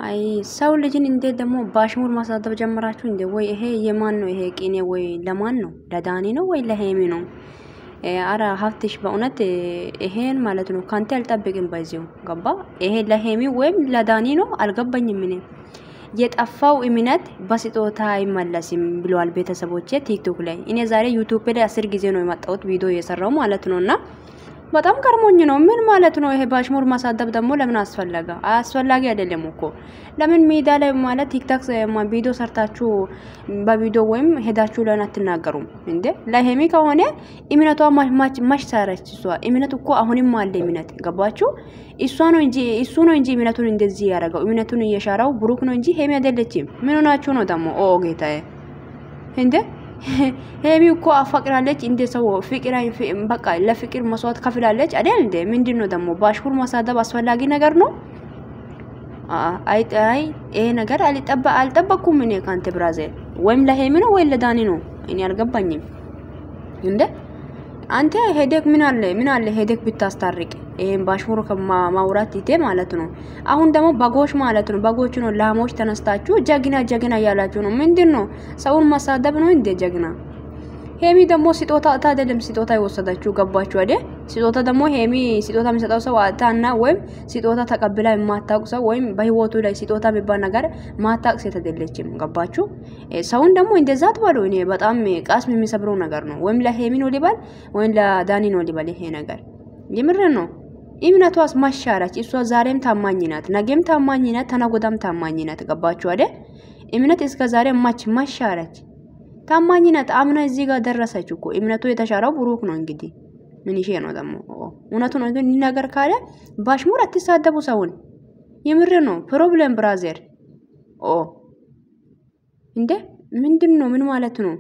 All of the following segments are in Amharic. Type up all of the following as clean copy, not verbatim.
አይ ሰው ልጅን እንዴት ደግሞ ባሽሙር ማሳደብ ጀመራችሁ እንዴ? ወይ ይሄ የማን ነው? ይሄ ቂኔ ወይ ለማን ነው? ለዳኒ ነው ወይ ለሄሚ ነው? አራ ሀፍትሽ በእውነት ይሄን ማለት ነው ካንተ አልጠብቅም። ባይዚው ገባ ይሄ ለሄሚ ወይም ለዳኒ ነው አልገባኝም። ምን የጠፋው እምነት በስጦታ አይመለስም ብለዋል ቤተሰቦቼ ቲክቶክ ላይ። እኔ ዛሬ ዩቲዩብ ላይ 10 ጊዜ ነው የመጣሁት ቪዲዮ የሰራው ማለት ነውና በጣም ገርሞኝ ነው። ምን ማለት ነው ይሄ ባሽሙር ማሳደብ ደግሞ ለምን አስፈለገ? አስፈላጊ አይደለም እኮ። ለምን ሜዳ ላይ ማለት ቲክቶክ ቪዲዮ ሰርታችሁ በቪዲዮ ወይም ሄዳችሁ ለምን አትናገሩም እንዴ? ለሄሚ ከሆነ እምነቷ ማሽ ሳረች እሷ እምነት እኮ አሁንም አለ እምነት ገባችሁ? እሷ ነው እንጂ እምነቱን እንደዚህ ያደረገው እምነቱን እየሻራው ብሩክ ነው እንጂ ሄሚ አይደለችም። ምን ሆናችሁ ነው ደግሞ? ኦ ጌታዬ እንዴ ሄሚ እኮ አፈቅራለች እንደ ሰው ፍቅር በቃ ለፍቅር መስዋዕት ከፍላለች አይደል እንዴ? ምንድነው ደግሞ ባሽሙር ማሳደብ አስፈላጊ ነገር ነው? አይ ይሄ ነገር አልጠበቅኩም እኔ ካንተ ብራዘር። ወይም ለሄሚ ነው ወይ ለዳኒ ነው? እኔ አልገባኝም እንዴ። አንተ ሄደክ ምን አለ ሄደክ ብታስታርቅ ይሄን ባሽሙር ከማውራት ይቴ ማለት ነው። አሁን ደግሞ በጎች ማለት ነው በጎች ነው ላሞች ተነስታችሁ ጀግና ያላችሁ ነው። ምንድነው ሰውን ማሳደብ ነው እንደ ጀግና? ሄሚ ደግሞ ስጦታ አይደለም ስጦታ ይወሰዳችሁ ገባችሁ አይደል? ስጦታ ደግሞ ሄሚ ስጦታ የሚሰጠው ሰው አታና ወይም ስጦታ ተቀብላ የማታውቅ ሰው ወይም በህይወቱ ላይ ስጦታ የሚባል ነገር ማታውቅ ሴት አይደለችም ገባችሁ? ሰውን ደግሞ እንደዛ አትበሉ። እኔ በጣም ቃስም የሚሰብረው ነገር ነው። ወይም ለሄሚ ነው ሊባል ወይም ለዳኒ ነው ሊባል ይሄ ነገር የምር ነው። እምነቷስ ማሻራች እሷ ዛሬም ታማኝ ናት፣ ነገም ታማኝ ናት፣ ተነጎዳም ታማኝ ናት ገባችሁ አይደል? እምነት እስከ ዛሬ ማሻራች ታማኝ ናት። አምና እዚህ ጋር ደረሰች እኮ። እምነቱ የተሻረው ብሩክ ነው እንግዲህ ምን ይሄ ነው ደግሞ እውነቱ ነው። ግን ነገር ካለ ባሽሙር አትሳደቡ ሰውን። የምር ነው ፕሮብሌም ብራዘር። እንዴ ምንድነው? ምን ማለት ነው?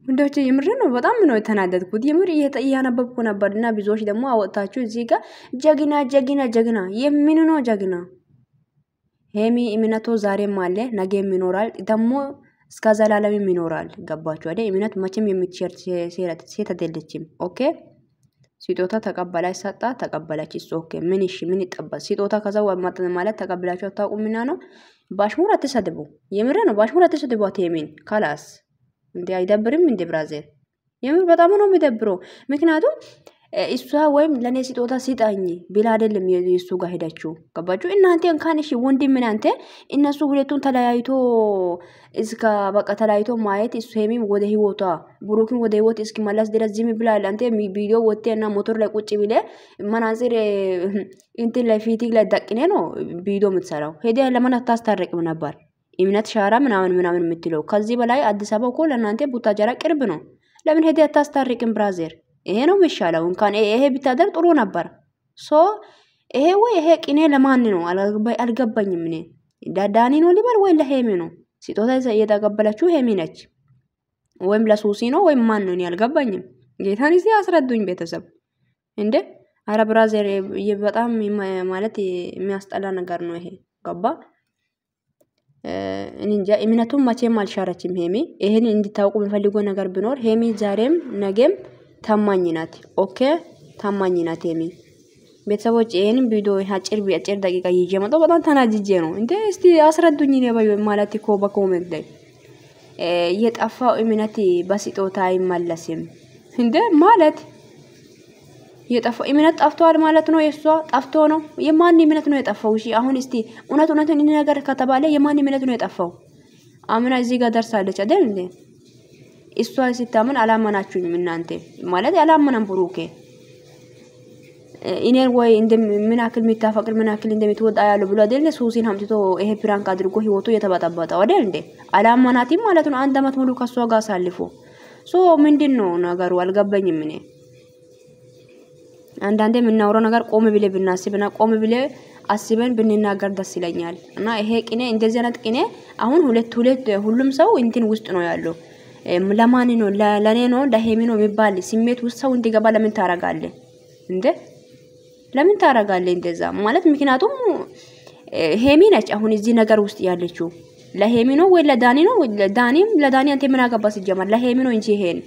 እንደውቼ የምር ነው በጣም ነው የተናደድኩት። የምር እያነበብኩ ነበርና ብዙዎች ደግሞ አወጣችሁ እዚህ ጋር ጀግና የምን ነው ጀግና? ሄሚ እምነቱ ዛሬም አለ ነገም ይኖራል ደግሞ እስከ ዘላለምም ይኖራል ገባችሁ አይደል? እምነት መቼም የምትሸር ሴት አይደለችም። ኦኬ ስጦታ ተቀበላች ሰጣ ተቀበላች እሱ ኦኬ ምን ይጠበል ስጦታ ከዛው ማለት ተቀበላችሁ አታውቁምና ነው። ባሽሙር አትሰድቡ። የምር ነው ባሽሙር አትሰድቡ። ሄሚን ካላስ እንዴ አይደብርም እንዴ ብራዘር? የምር በጣም ነው የሚደብረው። ምክንያቱም እሷ ወይም ለኔ ስጦታ ሲጣኝ ቢላ አይደለም የሱ ጋር ሄዳችሁ ገባችሁ? እናንተ እንኳን እሺ ወንድም እናንተ እነሱ ሁለቱን ተለያይቶ እስከ በቃ ተለያይቶ ማየት እሱ ሄሚም ወደ ህይወቷ ብሩክም ወደ ህይወት እስኪ መለስ ድረስ ዝም ብላል። አንተ ቪዲዮ ወጥተና ሞተር ላይ ቁጭ ብለ መናጽር እንትን ላይ ፊቲክ ላይ ደቅኔ ነው ቪዲዮ የምትሰራው። ሄደ ለምን አታስታርቅም ነበር? እምነት ሻራ ምናምን የምትለው ከዚህ በላይ አዲስ አበባ እኮ ለእናንተ ቡታጀራ ቅርብ ነው። ለምን ሄደ አታስታርቅም ብራዘር? ይሄ ነው የሚሻለው። እንኳን ይሄ ቢታደር ጥሩ ነበር። ይሄ ወይ ይሄ ቅኔ ለማን ነው አልገባኝም። እኔ ዳኒ ነው ሊባል ወይ ለሄሚ ነው? ስጦታ እየተቀበለችው ሄሚ ነች ወይም ለሱሲ ነው ወይም ማን ነው? እኔ አልገባኝም። ጌታን እስቲ አስረዱኝ ቤተሰብ እንዴ። አረ ብራዘር በጣም ማለት የሚያስጠላ ነገር ነው ይሄ ገባ? እንጃ እምነቱን መቼም አልሻረችም ሄሚ። ይሄን እንድታውቁ የሚፈልገው ነገር ቢኖር ሄሚ ዛሬም ነገም ታማኝ ናት። ኦኬ ታማኝ ናት ሄሚ። ቤተሰቦች ይሄንን ቪዲዮ አጭር ደቂቃ ይዤ መጣሁ። በጣም ተናጅጄ ነው እንዴ። እስቲ አስረዱኝ ነው ማለት እኮ በኮሜንት ላይ የጠፋው እምነት በስጦታ አይመለስም እንዴ ማለት የጠፋው እምነት ጠፍቷል ማለት ነው። የሷ ጠፍቶ ነው። የማን እምነት ነው የጠፋው? እሺ አሁን እስቲ እውነቱን ነገር ከተባለ የማን እምነት ነው የጠፋው? አምና እዚህ ጋር ደርሳለች አይደል እንዴ? እሷ ሲታመን አላመናችሁኝም እናንተ ማለት ያላመናን ብሩኬ እኔን ወይ ምን አክል የሚታፈቅር ምን አክል እንደምትወጣ ያለው ብሎ አይደል ሱሲን አምጥቶ ይሄ ፕራንክ አድርጎ ህይወቱ የተበጠበጠው አይደል እንዴ? አላመናትም ማለት ነው። አንድ አመት ሙሉ ከሷ ጋር አሳልፎ ምንድነው ነገሩ? አልገባኝም እኔ። አንዳንዴ የምናወራው ነገር ቆም ብለ ብናስብና ቆም ብለ አስበን ብንናገር ደስ ይለኛል። እና ይሄ ቅኔ እንደዚህ አይነት ቅኔ አሁን ሁሉም ሰው እንትን ውስጥ ነው ያለው። ለማን ነው? ለኔ ነው ለሄሚ ነው የሚባል ስሜት ውስጥ ሰው እንዲገባ ለምን ታረጋለህ እንዴ? ለምን ታረጋለህ እንደዛ ማለት? ምክንያቱም ሄሚ ነች አሁን እዚህ ነገር ውስጥ ያለችው። ለሄሚ ነው ወይ ለዳኒ ነው? ለዳኒ አንተ ምን አገባ ሲጀመር? ለሄሚ ነው እንጂ ይሄን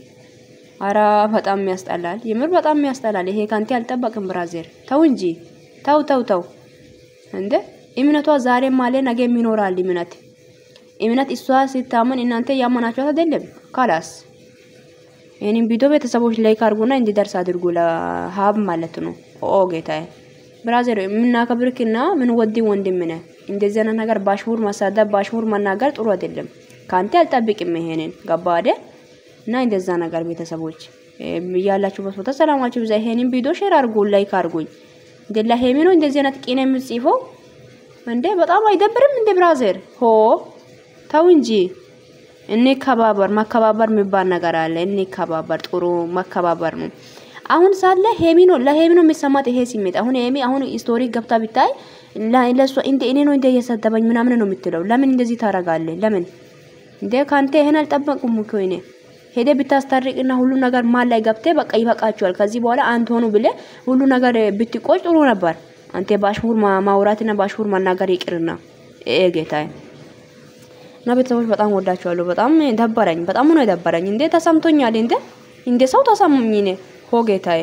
አራ በጣም ያስጠላል። የምር በጣም ያስጠላል። ይሄ ካንተ አልጠበቅም ብራዘር። ተው እንጂ ተው እንዴ እምነቷ ዛሬም አለ ነገም ይኖራል እምነት እሷ ሲታመን እናንተ ያመናችኋት አይደለም ካላስ እኔም ቪዲዮ ቤተሰቦች ላይክ አድርጉና እንዲደርስ አድርጉ ለሀብ ማለት ነው ኦ ጌታዬ ብራዘር ምናከብርክና ምን ወዲ ወንድም ነህ እንደዚህ አይነት ነገር ባሽሙር ማሳደብ ባሽሙር መናገር ጥሩ አይደለም ካንተ አልጠብቅም ይሄንን ገባ አይደል እና እንደዛ ነገር ቤተሰቦች ያላችሁበት ቦታ ሰላማችሁ ብዛ ይሄንን ቪዲዮ ሼር አድርጉ ላይክ አድርጉኝ እንደላ ሄሚ ነው እንደዚህ አይነት ቂኔ የምጽፈው እንዴ በጣም አይደብርም እንዴ ብራዘር ሆ ታው እንጂ እኔ ከባበር ማከባበር የሚባል ነገር አለ እኔ ከባበር ጥሩ ማከባበር ነው አሁን ሳለ ሄሚ ነው ለሄሚ ነው የሚሰማት ይሄ ስሜት አሁን ሄሚ አሁን ስቶሪ ገብታ ቢታይ ለሷ እንዴ እኔ ነው እንደ የሰደበኝ ምናምን ነው የምትለው ለምን እንደዚህ ታረጋለህ ለምን እንዴ ካንተ ይሄን አልጠበቁም እኮ እኔ ሄደ ብታስታርቅና ሁሉ ነገር ማል ላይ ገብተ በቃ ይበቃችኋል ከዚህ በኋላ አንተ ሆኖ ብለ ሁሉ ነገር ብትቆጭ ጥሩ ነበር አንተ ባሽሙር ማውራትና ባሽሙር መናገር ይቅርና ጌታዬ እና ቤተሰቦች በጣም ወዳችኋለሁ በጣም ደበረኝ በጣም ነው የደበረኝ እንዴ ተሰምቶኛል እንዴ ሰው ተሰማኝ እኔ ሆ ጌታዬ